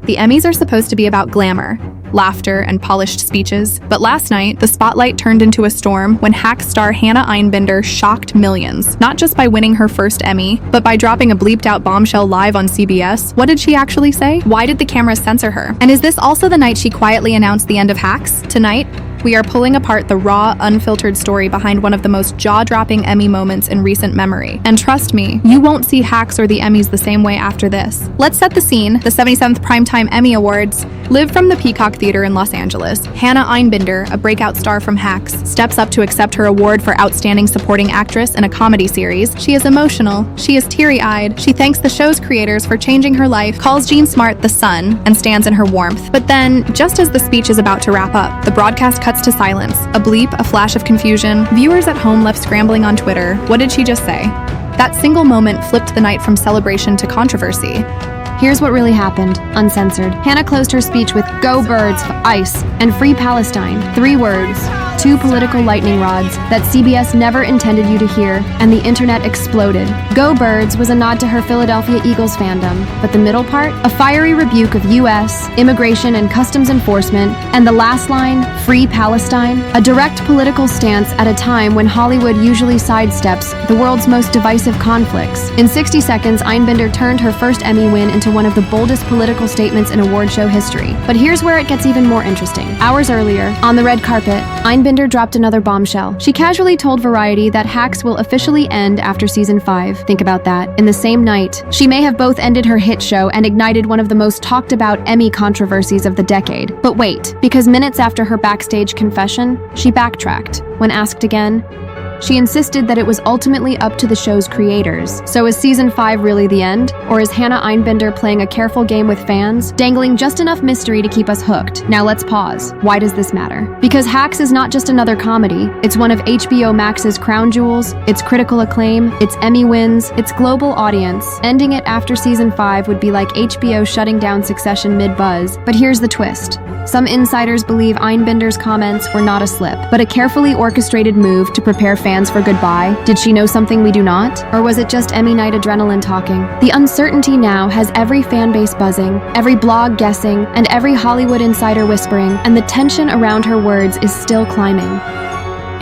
The Emmys are supposed to be about glamour, laughter, and polished speeches, but last night, the spotlight turned into a storm when Hacks star Hannah Einbinder shocked millions, not just by winning her first Emmy, but by dropping a bleeped-out bombshell live on CBS. What did she actually say? Why did the cameras censor her? And is this also the night she quietly announced the end of Hacks? Tonight, we are pulling apart the raw, unfiltered story behind one of the most jaw-dropping Emmy moments in recent memory. And trust me, you won't see Hacks or the Emmys the same way after this. Let's set the scene. The 77th Primetime Emmy Awards. Live from the Peacock Theater in Los Angeles, Hannah Einbinder, a breakout star from Hacks, steps up to accept her award for Outstanding Supporting Actress in a Comedy Series. She is emotional. She is teary-eyed. She thanks the show's creators for changing her life, calls Jean Smart the sun, and stands in her warmth. But then, just as the speech is about to wrap up, the broadcast cuts to silence. A bleep, a flash of confusion. Viewers at home left scrambling on Twitter. What did she just say? That single moment flipped the night from celebration to controversy. Here's what really happened, uncensored. Hannah closed her speech with "Go Birds, ICE, and Free Palestine." 3 words, 2 political lightning rods that CBS never intended you to hear, and the internet exploded. "Go Birds" was a nod to her Philadelphia Eagles fandom, but the middle part, a fiery rebuke of U.S. immigration and customs enforcement, and the last line, "Free Palestine," a direct political stance at a time when Hollywood usually sidesteps the world's most divisive conflicts. In 60 seconds, Einbinder turned her first Emmy win into one of the boldest political statements in award show history. But here's where it gets even more interesting. Hours earlier, on the red carpet, Einbinder dropped another bombshell. She casually told Variety that Hacks will officially end after season 5. Think about that. In the same night, she may have both ended her hit show and ignited one of the most talked about Emmy controversies of the decade. But wait, because minutes after her backstage confession, she backtracked. When asked again, she insisted that it was ultimately up to the show's creators. So is season 5 really the end? Or is Hannah Einbinder playing a careful game with fans, dangling just enough mystery to keep us hooked? Now let's pause. Why does this matter? Because Hacks is not just another comedy. It's one of HBO Max's crown jewels, its critical acclaim, its Emmy wins, its global audience. Ending it after season 5 would be like HBO shutting down Succession mid-buzz. But here's the twist. Some insiders believe Einbinder's comments were not a slip, but a carefully orchestrated move to prepare fans for goodbye. Did she know something we do not? Or was it just Emmy night adrenaline talking? The uncertainty now has every fan base buzzing, every blog guessing, and every Hollywood insider whispering, and the tension around her words is still climbing.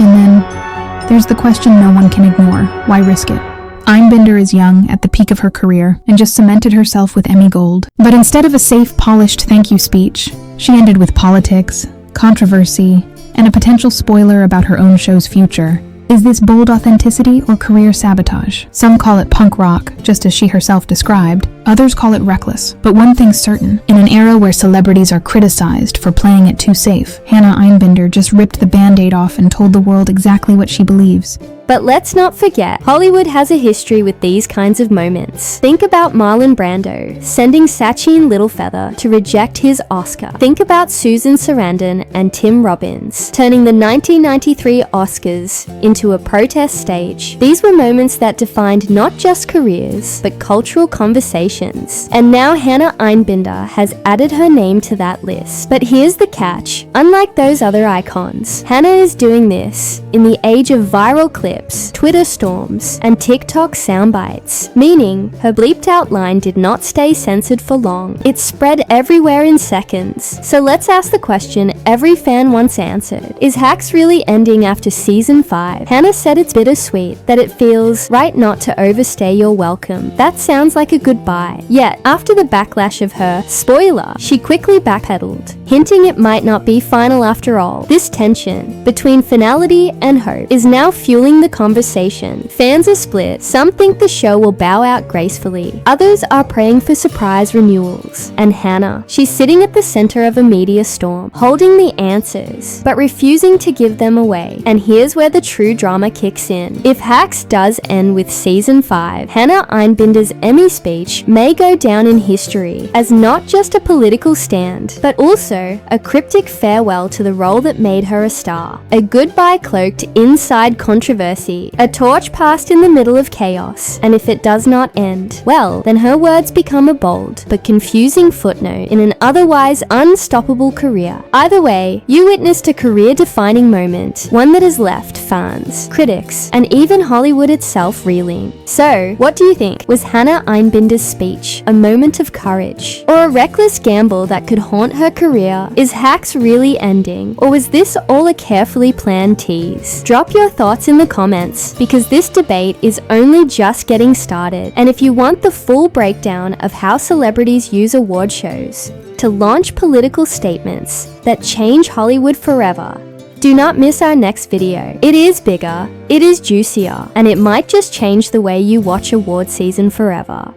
And then, there's the question no one can ignore. Why risk it? Einbinder is young, at the peak of her career, and just cemented herself with Emmy Gold. But instead of a safe, polished thank you speech, she ended with politics, controversy, and a potential spoiler about her own show's future. Is this bold authenticity or career sabotage? Some call it punk rock, just as she herself described. Others call it reckless. But one thing's certain. In an era where celebrities are criticized for playing it too safe, Hannah Einbinder just ripped the Band-Aid off and told the world exactly what she believes. But let's not forget, Hollywood has a history with these kinds of moments. Think about Marlon Brando sending Sachin Littlefeather to reject his Oscar. Think about Susan Sarandon and Tim Robbins turning the 1993 Oscars into a protest stage. These were moments that defined not just careers, but cultural conversations. And now Hannah Einbinder has added her name to that list. But here's the catch. Unlike those other icons, Hannah is doing this in the age of viral clips, Twitter storms, and TikTok soundbites, meaning her bleeped out line did not stay censored for long. It spread everywhere in seconds. So let's ask the question every fan wants answered. Is Hacks really ending after season 5? Hannah said it's bittersweet, that it feels right not to overstay your welcome. That sounds like a goodbye. Yet, after the backlash of her spoiler, she quickly backpedaled, hinting it might not be final after all. This tension between finality and hope is now fueling the conversation. Fans are split. Some think the show will bow out gracefully. Others are praying for surprise renewals. And Hannah, she's sitting at the center of a media storm, holding the answers, but refusing to give them away. And here's where the true drama kicks in. If Hacks does end with season 5, Hannah Einbinder's Emmy speech may go down in history as not just a political stand, but also a cryptic farewell to the role that made her a star. A goodbye cloaked inside controversy, a torch passed in the middle of chaos, and if it does not end, well, then her words become a bold but confusing footnote in an otherwise unstoppable career. Either way, you witnessed a career-defining moment, one that has left fans, critics, and even Hollywood itself reeling. So, what do you think? Was Hannah Einbinder's speech a moment of courage, or a reckless gamble that could haunt her career? Is Hacks really ending, or was this all a carefully planned tease? Drop your thoughts in the comments, because this debate is only just getting started. And if you want the full breakdown of how celebrities use award shows to launch political statements that change Hollywood forever, do not miss our next video. It is bigger, it is juicier, and it might just change the way you watch award season forever.